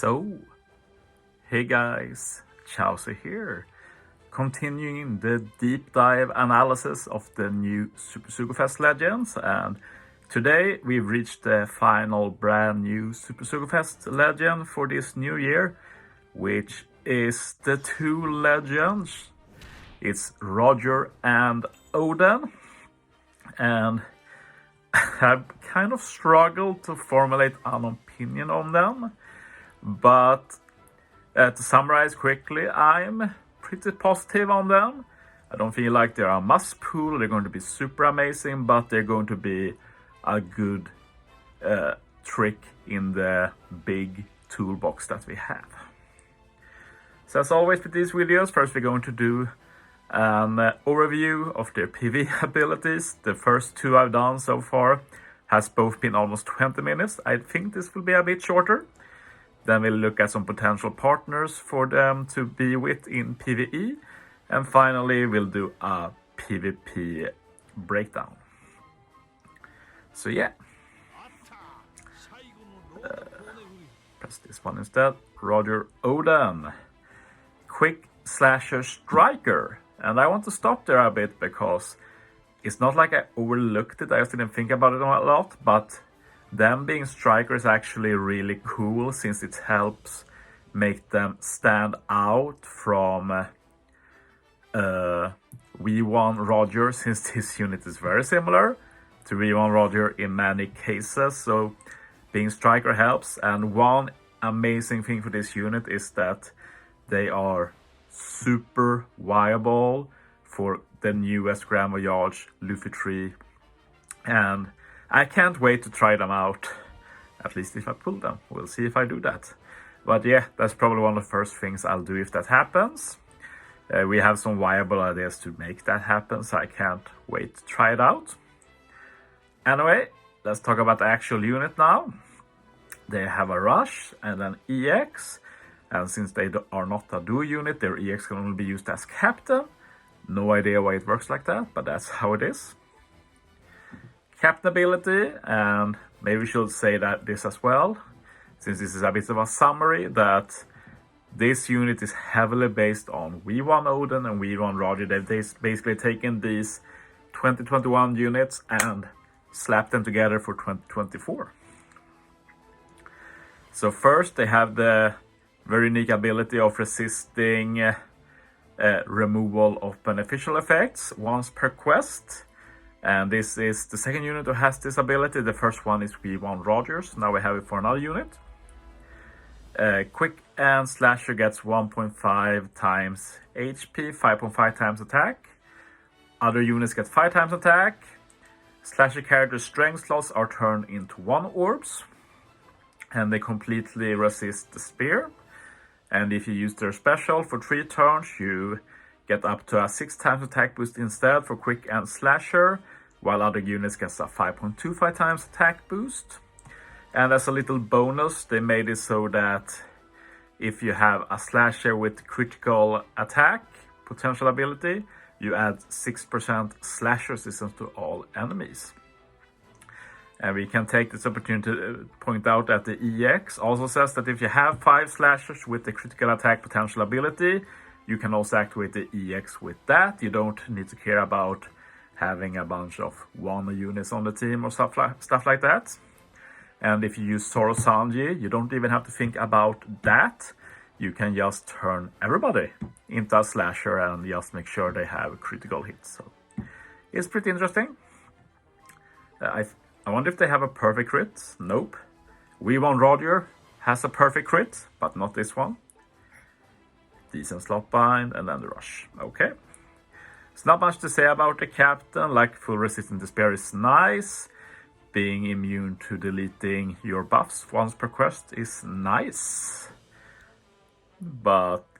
So, hey guys, Chauzu here, continuing the deep dive analysis of the new Super Sugofest Legends, and today we've reached the final brand new Super Sugofest Legend for this new year, which is the two legends. It's Roger and Oden, and I've kind of struggled to formulate an opinion on them, but to summarize quickly, I'm pretty positive on them. I don't feel like they're a must pull, they're going to be super amazing, but they're going to be a good trick in the big toolbox that we have. So as always with these videos, first we're going to do an overview of their PvE abilities. The first two I've done so far has both been almost 20 minutes. I think this will be a bit shorter. Then we'll look at some potential partners for them to be with in PvE. And finally, we'll do a PvP breakdown. So yeah. Press this one instead. Roger Oden. Quick slasher striker. And I want to stop there a bit because it's not like I overlooked it. I just didn't think about it a lot. But them being striker is actually really cool since it helps make them stand out from V1 Roger, since this unit is very similar to V1 Roger in many cases. So being striker helps, and one amazing thing for this unit is that they are super viable for the newest Grand Voyage Luffy tree, and I can't wait to try them out, at least if I pull them. We'll see if I do that. But yeah, that's probably one of the first things I'll do if that happens. We have some viable ideas to make that happen, so I can't wait to try it out. Anyway, let's talk about the actual unit now. They have a rush and an EX, and since they are not a duo unit, their EX can only be used as captain. No idea why it works like that, but that's how it is. Captain ability, and maybe we should say that this as well, since this is a bit of a summary, that this unit is heavily based on V1 Oden and V1 Roger. They've basically taken these 2021 units and slapped them together for 2024. So first they have the very unique ability of resisting removal of beneficial effects once per quest. And this is the second unit who has this ability. The first one is V1 Rogers. Now we have it for another unit. Quick and Slasher gets 1.5 times HP, 5.5 times attack. Other units get 5 times attack. Slasher characters' strength slots are turned into 1 orbs. And they completely resist the spear. And if you use their special for 3 turns, you get up to a 6 times attack boost instead for Quick and Slasher, while other units get a 5.25 times attack boost. And as a little bonus, they made it so that if you have a Slasher with critical attack potential ability, you add 6% Slasher resistance to all enemies. And we can take this opportunity to point out that the EX also says that if you have 5 Slashers with the critical attack potential ability, you can also activate the EX with that. You don't need to care about having a bunch of 1 units on the team or stuff like that. And if you use Zoro Sanji, you don't even have to think about that. You can just turn everybody into a slasher and just make sure they have critical hits. So it's pretty interesting. I wonder if they have a perfect crit. Nope. V1 Roger has a perfect crit, but not this one. Decent slot bind, and then the rush. Okay. It's not much to say about the captain, like full resistance to spear is nice. Being immune to deleting your buffs once per quest is nice.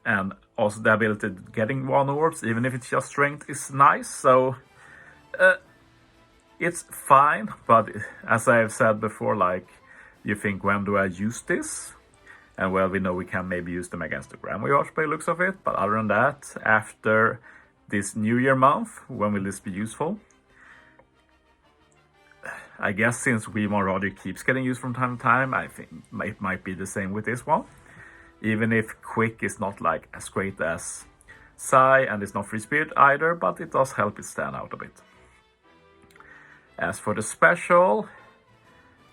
And also the ability to getting 1 orbs, even if it's just strength, is nice. So it's fine, but as I have said before, like, you think, when do I use this? And well, we know we can maybe use them against the Grand Voyage by the looks of it. But other than that, after this New Year month, when will this be useful? I guess since V1 Roger keeps getting used from time to time, I think it might be the same with this one. even if quick is not like as great as Psy and it's not free spirit either, but it does help it stand out a bit. As for the special,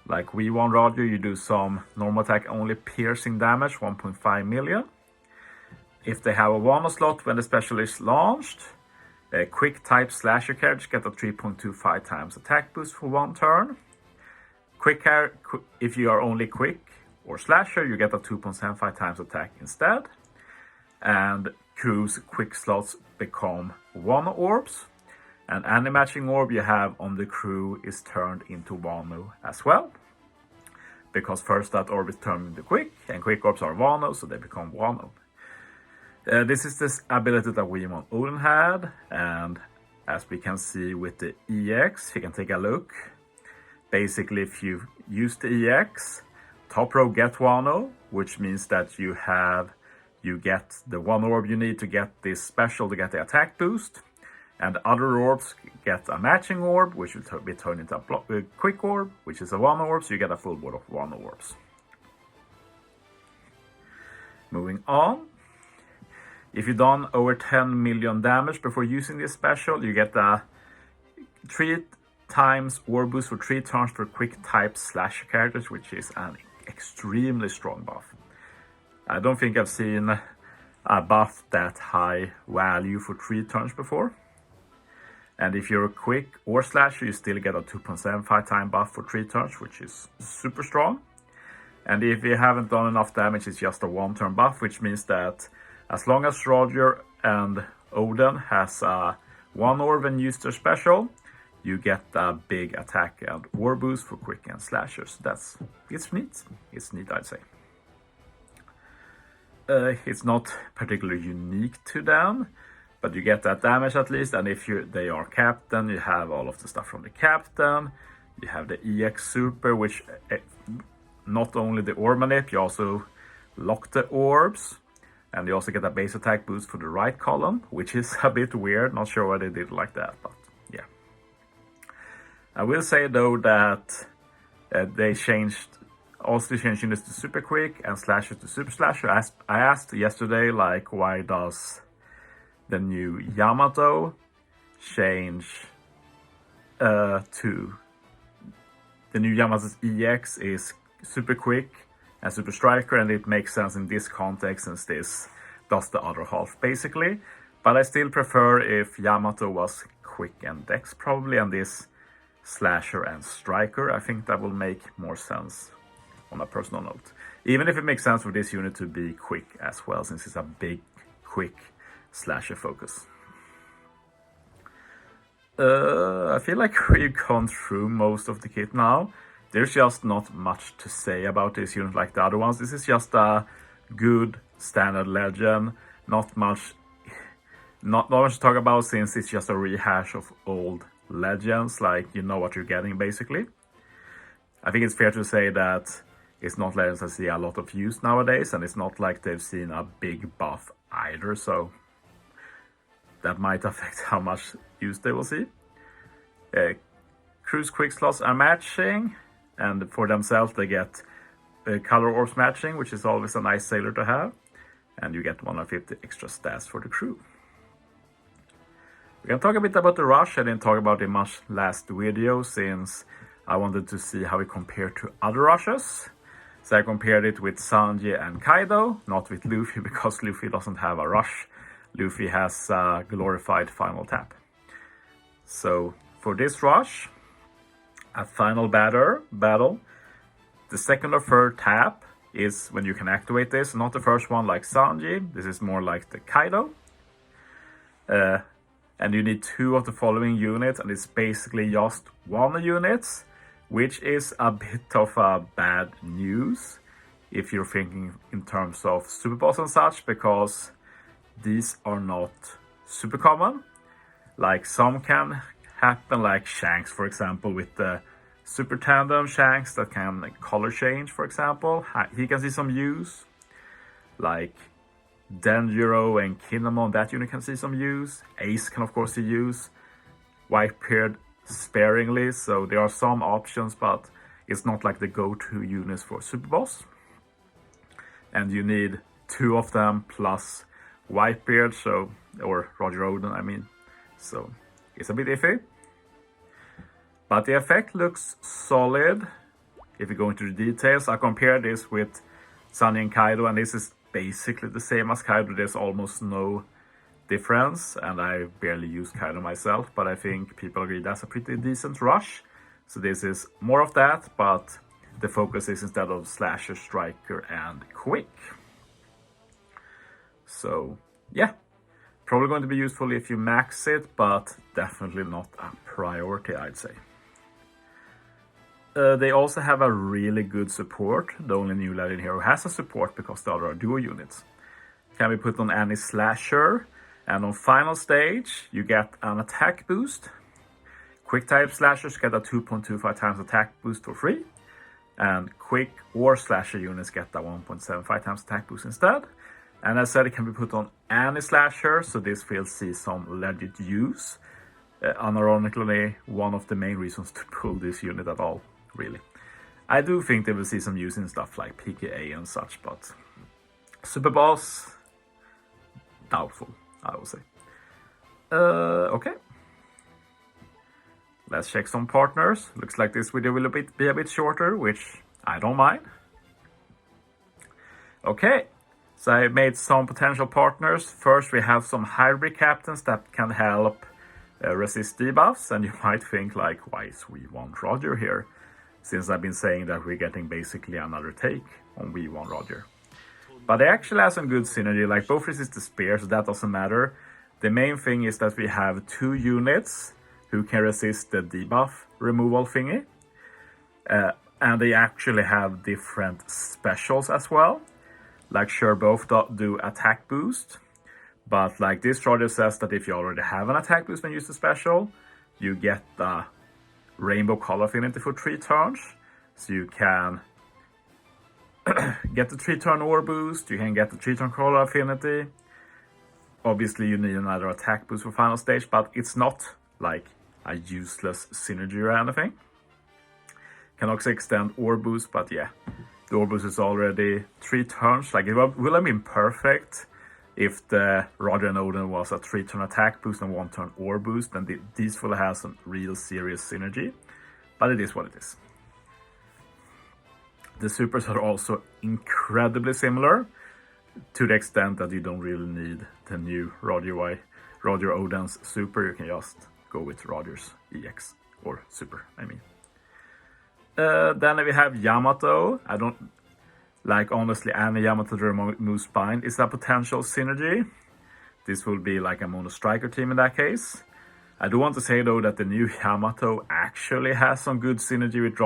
like V1 Roger, you do some normal attack only piercing damage, 1.5 million. If they have a Wano slot when the special is launched, a quick type slasher characters get a 3.25 times attack boost for 1 turn. If you are only quick or slasher, you get a 2.75 times attack instead. And crew's quick slots become Wano orbs. And any matching orb you have on the crew is turned into Wano as well. Because first that orb is turned into quick, and quick orbs are Wano, so they become Wano. This is this ability that V1 Oden had, and as we can see with the EX, you can take a look. Basically, if you use the EX, top row get Wano, which means that you get the one orb you need to get this special to get the attack boost. And the other orbs get a matching orb, which will be turned into a quick orb, which is a Wano orb, so you get a full board of Wano orbs. Moving on. If you've done over 10 million damage before using this special, you get a 3 times orb boost for 3 turns for quick type slash characters, which is an extremely strong buff. I don't think I've seen a buff that high value for 3 turns before. And if you're a quick or slasher, you still get a 2.75 time buff for 3 turns, which is super strong. And if you haven't done enough damage, it's just a 1 turn buff, which means that as long as Roger and Oden has a 1 orb and use their special, you get a big attack and orb boost for quick and slashers. It's neat. It's neat, I'd say. It's not particularly unique to them, but you get that damage at least. And if they are captain, you have all of the stuff from the captain. You have the EX super, which not only the orb manip, you also lock the orbs. And you also get a base attack boost for the right column, which is a bit weird. Not sure why they did it like that, but yeah. I will say though that they changed units to super quick and slashers to super slasher. I asked yesterday, like, why does the new Yamato change to the new Yamato's EX is super quick and super striker, and it makes sense in this context since this does the other half basically. But I still prefer if Yamato was quick and dex probably, and this slasher and striker. I think that will make more sense on a personal note. Even if it makes sense for this unit to be quick as well, since it's a big quick slasher focus. I feel like we've gone through most of the kit now. There's just not much to say about this unit like the other ones. This is just a good standard legend. Not much to talk about since it's just a rehash of old legends. Like, you know what you're getting basically. I think it's fair to say that it's not legends that see a lot of use nowadays, and it's not like they've seen a big buff either, so that might affect how much use they will see. Crew's quick slots are matching, and for themselves they get color orbs matching, which is always a nice sailor to have, and you get 150 extra stats for the crew. We're gonna talk a bit about the rush. I didn't talk about it much last video since I wanted to see how it compared to other rushes. So I compared it with Sanji and Kaido, not with Luffy, because Luffy doesn't have a rush. Luffy has a glorified final tap. So for this rush, a final battle, the second or third tap is when you can activate this, not the first one like Sanji. This is more like the Kaido. And you need 2 of the following units, and it's basically just 1 units, which is a bit of a bad news if you're thinking in terms of super boss and such, because these are not super common. Like, some can happen, like Shanks for example, with the super tandem Shanks that can color change, for example. He can see some use. Like Denjiro and Kinemon, that unit can see some use. Ace can of course see use. Whitebeard sparingly, so there are some options, but it's not like the go-to units for super boss. And you need 2 of them plus Whitebeard, so, or Roger Oden, I mean. So it's a bit iffy. But the effect looks solid. If you go into the details, I compare this with Sunny and Kaido, and this is basically the same as Kaido. There's almost no difference, and I barely use Kaido myself, but I think people agree that's a pretty decent rush. So this is more of that, but the focus is instead of Slasher, Striker, and Quick. So yeah, probably going to be useful if you max it, but definitely not a priority, I'd say. They also have a really good support. The only new legend here who has a support because the other are duo units. Can be put on any Slasher, and on final stage you get an attack boost. Quick type Slashers get a 2.25 times attack boost for free, and Quick or Slasher units get a 1.75 times attack boost instead. And as I said, it can be put on any Slasher, so this will see some legit use. Unironically, one of the main reasons to pull this unit at all, really. I do think they will see some use in stuff like PKA and such, but Super Boss, doubtful, I would say. Okay. Let's check some partners. Looks like this video will be a bit shorter, which I don't mind. Okay, so I made some potential partners. First, we have some hybrid captains that can help resist debuffs, and you might think like, why is V1 Roger here? Since I've been saying that we're getting basically another take on V1 Roger. But they actually have some good synergy, like both resist the spear, so that doesn't matter. The main thing is that we have 2 units who can resist the debuff removal thingy. And they actually have different specials as well. Like sure, both do attack boost. But like this Roger says that if you already have an attack boost when you use the special, you get the rainbow color affinity for 3 turns. So you can get the 3 turn ore boost, you can get the 3 turn color affinity. Obviously you need another attack boost for final stage, but it's not like a useless synergy or anything. Can also extend ore boost, but yeah, the ore boost is already 3 turns. Like it will have been perfect if the Roger and Oden was a 3 turn attack boost and 1 turn ore boost, then these will have some real serious synergy, but it is what it is. The supers are also incredibly similar, to the extent that you don't really need the new Roger Oden's super. You can just go with Roger's EX or super, I mean. Then we have Yamato. I don't like, honestly, any Yamato that removes bind is a potential synergy. This will be like a mono striker team in that case. I do want to say though that the new Yamato actually has some good synergy with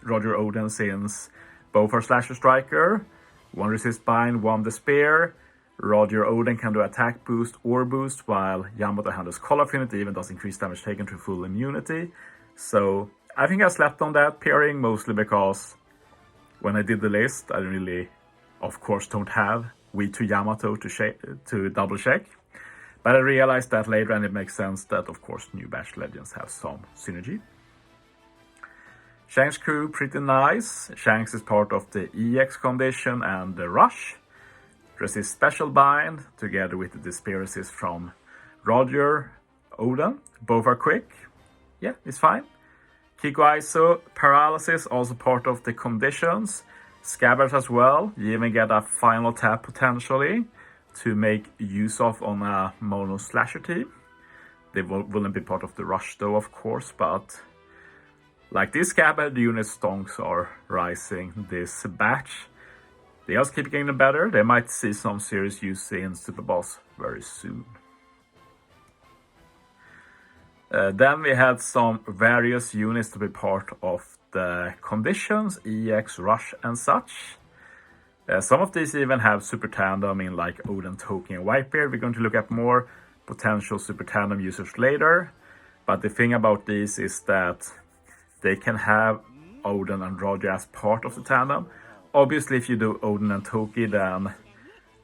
Roger Oden, since both are Slasher Striker. One resist bind, one despair. Roger Oden can do attack boost or boost, while Yamato handles color affinity, even does increased damage taken to full immunity. So I think I slept on that pairing, mostly because when I did the list, I really, of course, don't have V2 Yamato to double check. But I realized that later, and it makes sense that, of course, new batch legends have some synergy. Shanks' crew, pretty nice. Shanks is part of the EX condition and the rush. Resist special bind together with the despair resist from Roger Oden. Both are quick. Yeah, it's fine. Kiko ISO, paralysis, also part of the conditions. Scabbards as well. You even get a final tap potentially to make use of on a mono slasher team. They wouldn't be part of the rush though, of course, but like this Scabbard unit stonks are rising this batch. They just keep getting better. They might see some serious use in Super Boss very soon. Then we had some various units to be part of the conditions, EX, Rush and such. Some of these even have super tandem in like Oden, Toki and Whitebeard. We're going to look at more potential super tandem users later. But the thing about these is that they can have Oden and Roger as part of the tandem. Obviously, if you do Oden and Toki, then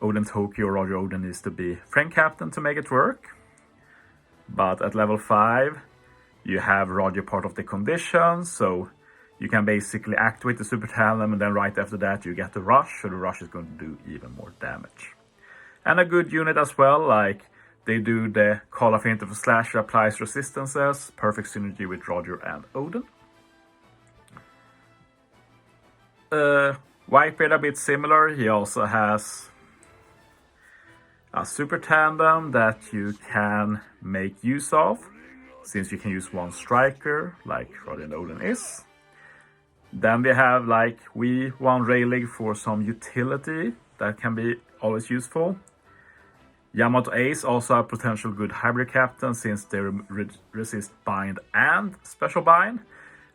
Oden, Toki or Roger Oden needs to be friend captain to make it work. But at level 5, you have Roger part of the condition, so you can basically activate the Super Tandem, and then right after that you get the Rush, so the Rush is going to do even more damage. And a good unit as well, like they do the Call of Affinity for Slasher, applies resistances, perfect synergy with Roger and Oden. Whitebeard a bit similar, he also has a Super Tandem that you can make use of, since you can use one striker, like Roger and Oden is. Then we have like one Rayleigh for some utility that can be always useful. Yamato Ace also a potential good hybrid captain, since they resist bind and special bind,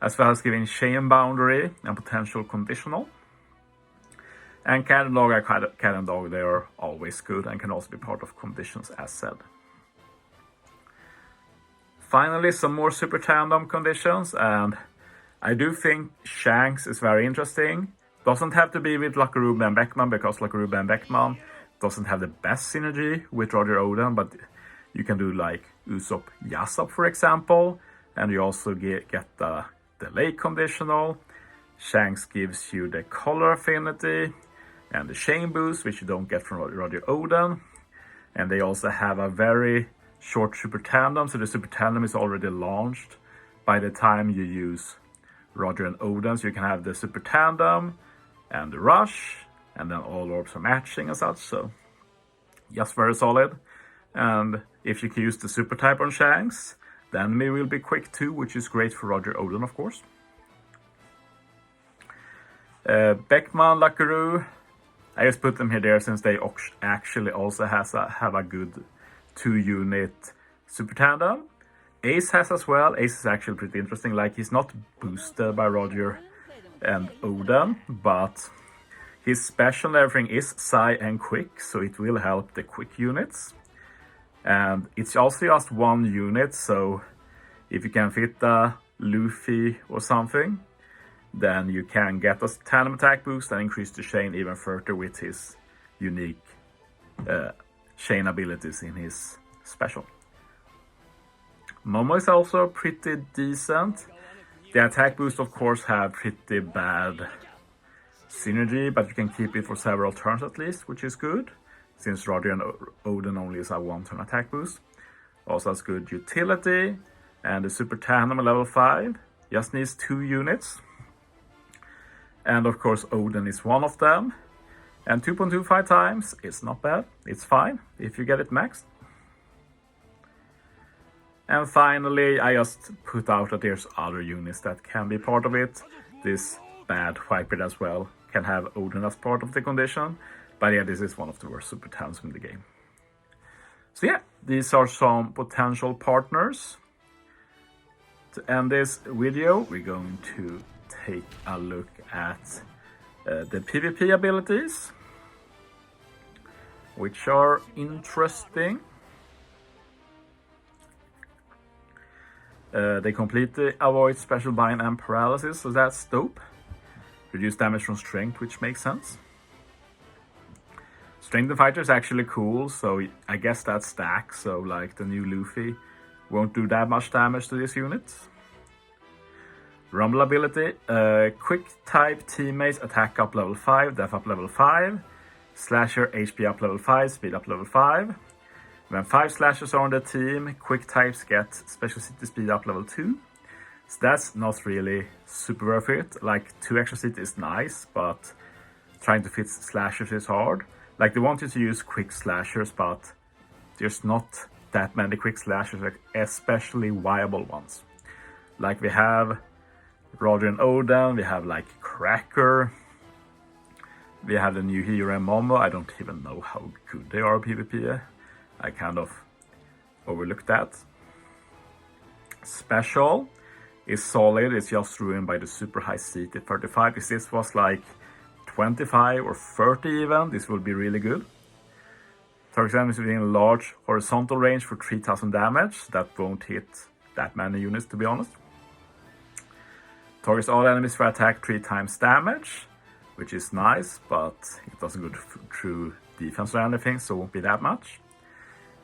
as well as giving chain boundary and potential conditional. And Cat and Dog, they are always good and can also be part of conditions as said. Finally, some more Super Tandem conditions, and I do think Shanks is very interesting. Doesn't have to be with Lakarube and Beckman, because Lakarube and Beckman doesn't have the best synergy with Roger Oden, but you can do like Usopp Yasop, for example, and you also get the delay conditional. Shanks gives you the color affinity and the chain boost, which you don't get from Roger Oden. And they also have a very short Super Tandem, so the Super Tandem is already launched by the time you use Roger and Oden, so you can have the Super Tandem and the Rush, and then all orbs are matching and such, so just very solid. And if you can use the Super type on Shanks, then we will be quick too, which is great for Roger Oden, of course. Beckman, Lakaroo, I just put them here there since they actually also have a good 2-unit Super Tandem. Ace has as well. Ace is actually pretty interesting, like he's not boosted by Roger and Oden, but his special and everything is Psy and Quick, so it will help the quick units. And it's also just one unit, so if you can fit a Luffy or something, then you can get a tandem attack boost and increase the chain even further with his unique chain abilities in his special. Momo is also pretty decent. The attack boost of course have pretty bad synergy, but you can keep it for several turns at least, which is good, since Roger and Oden only is a 1-turn attack boost. Also has good utility, and the Super Tandem level 5 just needs 2 units. And of course Oden is one of them, and 2.25 times is not bad, it's fine if you get it maxed. And finally, I just put out that there's other units that can be part of it. This bad Whitebeard as well can have Oden as part of the condition, but yeah, this is one of the worst Super Tands in the game. So yeah, these are some potential partners. To end this video, we're going to take a look at the PvP abilities, which are interesting. They completely avoid special bind and paralysis, so that's dope. Reduce damage from strength, which makes sense. Strength fighter is actually cool, so I guess that stacks, so like the new Luffy won't do that much damage to this unit. Rumble ability, quick type teammates attack up level 5, def up level 5, slasher HP up level 5, speed up level 5. When 5 slashers are on the team, quick types get special city speed up level 2. So that's not really super worth it. Like 2 extra city is nice, but trying to fit slashers is hard. Like they want you to use quick slashers, but there's not that many quick slashers, like especially viable ones. Like we have Roger and Oden, we have like Cracker, we have the new Hero and Momo. I don't even know how good they are PvP. I kind of overlooked that. Special is solid, it's just ruined by the super high CT 35. If this was like 25 or 30 even, this would be really good. Target enemies within large horizontal range for 3000 damage. That won't hit that many units, to be honest. Targets all enemies for attack 3 times damage, which is nice, but it doesn't go through defense or anything, so it won't be that much.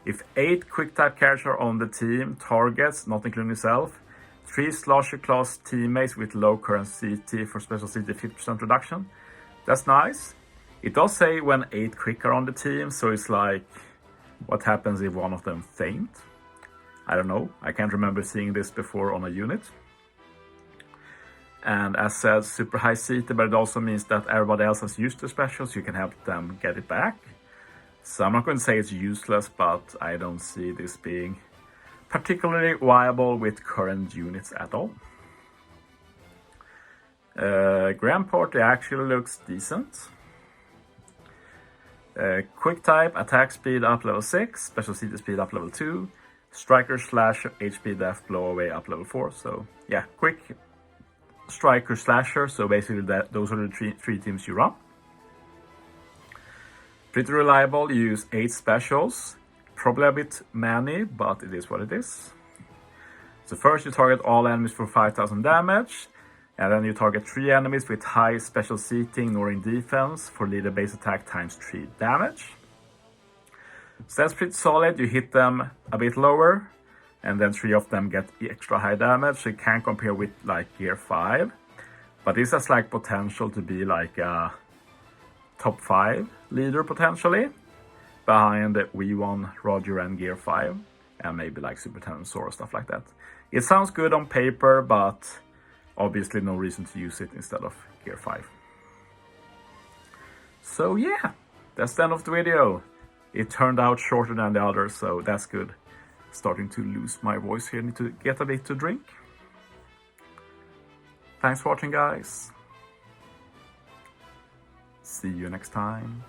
If 8 quick type characters are on the team, targets, not including yourself, 3 Slosher class teammates with low current CT for special CT 50% reduction. That's nice. It does say when 8 quick are on the team, so it's like, what happens if one of them faint? I don't know. I can't remember seeing this before on a unit. And as said, super high CT, but it also means that everybody else has used the special, so you can help them get it back. So I'm not going to say it's useless, but I don't see this being particularly viable with current units at all. Grand Party actually looks decent. Quick type, attack speed up level 6, special CT speed up level 2, striker slash HP def blow away up level 4. So yeah, quick striker slasher. So basically those are the three teams you run. Pretty reliable. You use 8 specials. Probably a bit many, but it is what it is. So first you target all enemies for 5,000 damage. And then you target 3 enemies with high special CT ignoring defense for leader base attack times 3 damage. So that's pretty solid. You hit them a bit lower, and then 3 of them get extra high damage. So you can compare with like Gear 5. But this has like potential to be like a top 5 leader potentially, behind V1, Roger and Gear 5, and maybe like Super Tensor or stuff like that. It sounds good on paper, but obviously no reason to use it instead of Gear 5. So yeah, that's the end of the video. It turned out shorter than the others, so that's good. Starting to lose my voice here, need to get a bit to drink. Thanks for watching, guys. See you next time.